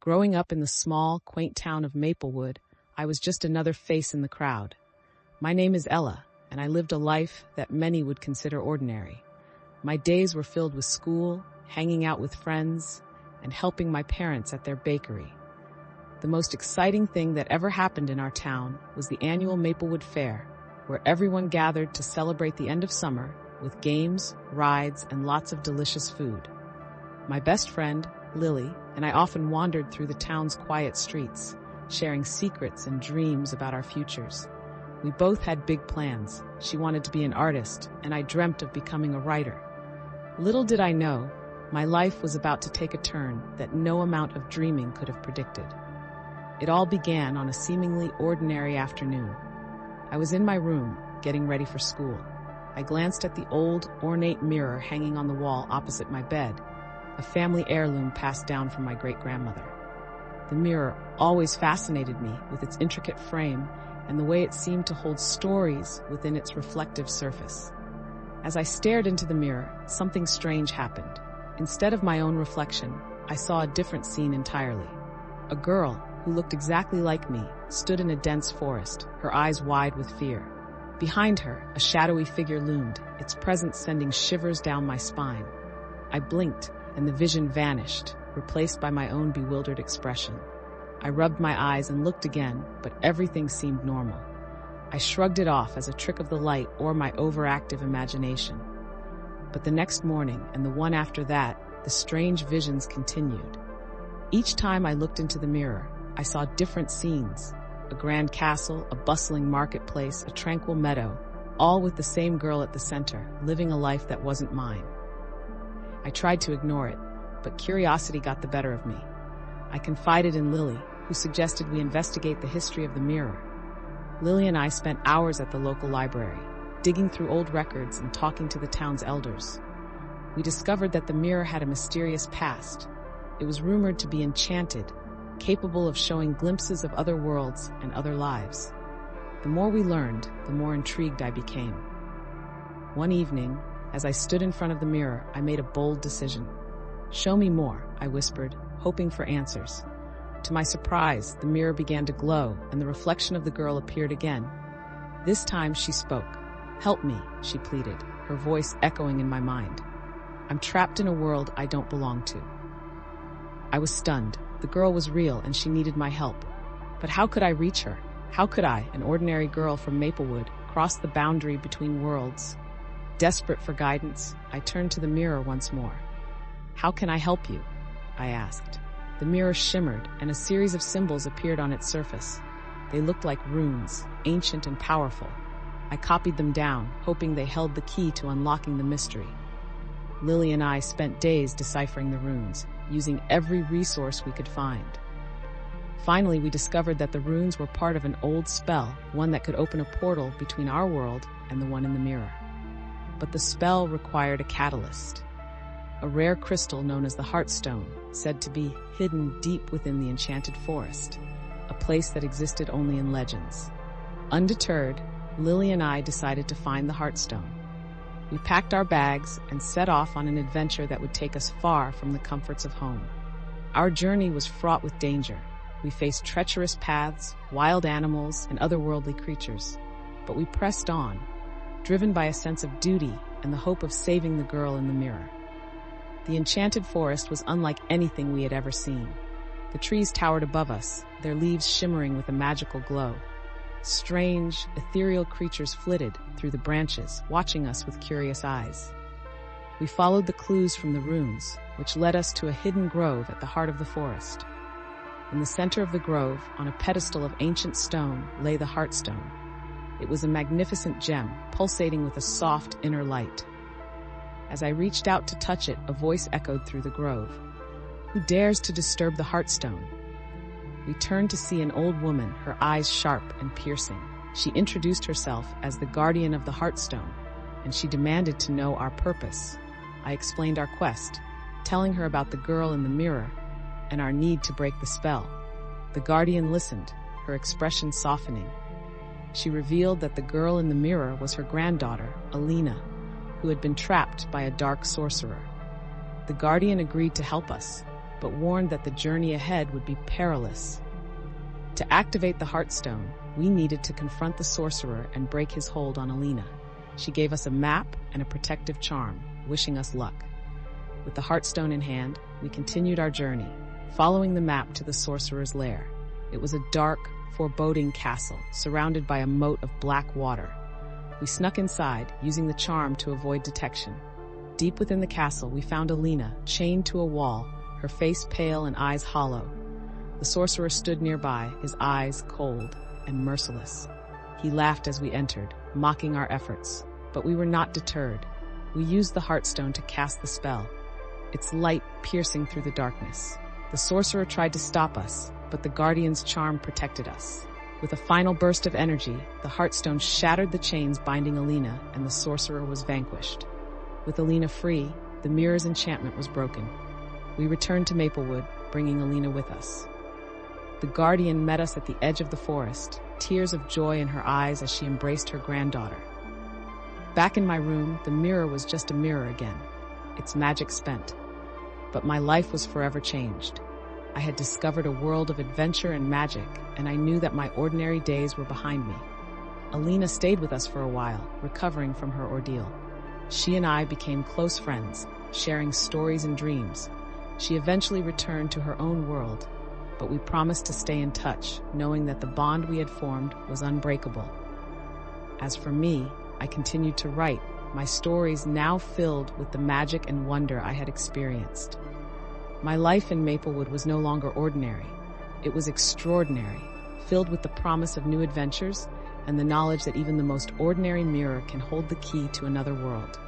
Growing up in the small, quaint town of Maplewood, I was just another face in the crowd. My name is Ella, and I lived a life that many would consider ordinary. My days were filled with school, hanging out with friends, and helping my parents at their bakery. The most exciting thing that ever happened in our town was the annual Maplewood Fair, where everyone gathered to celebrate the end of summer with games, rides, and lots of delicious food. My best friend, Lily, and I often wandered through the town's quiet streets, sharing secrets and dreams about our futures. We both had big plans. She wanted to be an artist, and I dreamt of becoming a writer. Little did I know, my life was about to take a turn that no amount of dreaming could have predicted. It all began on a seemingly ordinary afternoon. I was in my room, getting ready for school. I glanced at the old, ornate mirror hanging on the wall opposite my bed, a family heirloom passed down from my great-grandmother. The mirror always fascinated me with its intricate frame and the way it seemed to hold stories within its reflective surface. As I stared into the mirror, something strange happened. Instead of my own reflection, I saw a different scene entirely. A girl, who looked exactly like me, stood in a dense forest, her eyes wide with fear. Behind her, a shadowy figure loomed, its presence sending shivers down my spine. I blinked, and the vision vanished, replaced by my own bewildered expression. I rubbed my eyes and looked again, but everything seemed normal. I shrugged it off as a trick of the light or my overactive imagination. But the next morning, and the one after that, the strange visions continued. Each time I looked into the mirror, I saw different scenes: a grand castle, a bustling marketplace, a tranquil meadow, all with the same girl at the center, living a life that wasn't mine. I tried to ignore it, but curiosity got the better of me. I confided in Lily, who suggested we investigate the history of the mirror. Lily and I spent hours at the local library, digging through old records and talking to the town's elders. We discovered that the mirror had a mysterious past. It was rumored to be enchanted, capable of showing glimpses of other worlds and other lives. The more we learned, the more intrigued I became. One evening, as I stood in front of the mirror, I made a bold decision. "Show me more," I whispered, hoping for answers. To my surprise, the mirror began to glow, and the reflection of the girl appeared again. This time she spoke. "Help me," she pleaded, her voice echoing in my mind. "I'm trapped in a world I don't belong to." I was stunned. The girl was real, and she needed my help. But how could I reach her? How could I, an ordinary girl from Maplewood, cross the boundary between worlds? Desperate for guidance, I turned to the mirror once more. "How can I help you?" I asked. The mirror shimmered, and a series of symbols appeared on its surface. They looked like runes, ancient and powerful. I copied them down, hoping they held the key to unlocking the mystery. Lily and I spent days deciphering the runes, using every resource we could find. Finally, we discovered that the runes were part of an old spell, one that could open a portal between our world and the one in the mirror. But the spell required a catalyst. A rare crystal known as the Heartstone, said to be hidden deep within the enchanted forest, a place that existed only in legends. Undeterred, Lily and I decided to find the Heartstone. We packed our bags and set off on an adventure that would take us far from the comforts of home. Our journey was fraught with danger. We faced treacherous paths, wild animals, and otherworldly creatures. But we pressed on, driven by a sense of duty and the hope of saving the girl in the mirror. The enchanted forest was unlike anything we had ever seen. The trees towered above us, their leaves shimmering with a magical glow. Strange, ethereal creatures flitted through the branches, watching us with curious eyes. We followed the clues from the runes, which led us to a hidden grove at the heart of the forest. In the center of the grove, on a pedestal of ancient stone, lay the Heartstone. It was a magnificent gem, pulsating with a soft inner light. As I reached out to touch it, a voice echoed through the grove. "Who dares to disturb the Heartstone?" We turned to see an old woman, her eyes sharp and piercing. She introduced herself as the guardian of the Heartstone, and she demanded to know our purpose. I explained our quest, telling her about the girl in the mirror and our need to break the spell. The guardian listened, her expression softening. She revealed that the girl in the mirror was her granddaughter, Alina, who had been trapped by a dark sorcerer. The guardian agreed to help us, but warned that the journey ahead would be perilous. To activate the Heartstone, we needed to confront the sorcerer and break his hold on Alina. She gave us a map and a protective charm, wishing us luck. With the Heartstone in hand, we continued our journey, following the map to the sorcerer's lair. It was a dark, foreboding castle, surrounded by a moat of black water. We snuck inside, using the charm to avoid detection. Deep within the castle, we found Alina, chained to a wall, her face pale and eyes hollow. The sorcerer stood nearby, his eyes cold and merciless. He laughed as we entered, mocking our efforts. But we were not deterred. We used the Heartstone to cast the spell, its light piercing through the darkness. The sorcerer tried to stop us, but the Guardian's charm protected us. With a final burst of energy, the Heartstone shattered the chains binding Alina, and the sorcerer was vanquished. With Alina free, the mirror's enchantment was broken. We returned to Maplewood, bringing Alina with us. The Guardian met us at the edge of the forest, tears of joy in her eyes as she embraced her granddaughter. Back in my room, the mirror was just a mirror again, its magic spent. But my life was forever changed. I had discovered a world of adventure and magic, and I knew that my ordinary days were behind me. Alina stayed with us for a while, recovering from her ordeal. She and I became close friends, sharing stories and dreams. She eventually returned to her own world, but we promised to stay in touch, knowing that the bond we had formed was unbreakable. As for me, I continued to write, my stories now filled with the magic and wonder I had experienced. My life in Maplewood was no longer ordinary. It was extraordinary, filled with the promise of new adventures and the knowledge that even the most ordinary mirror can hold the key to another world.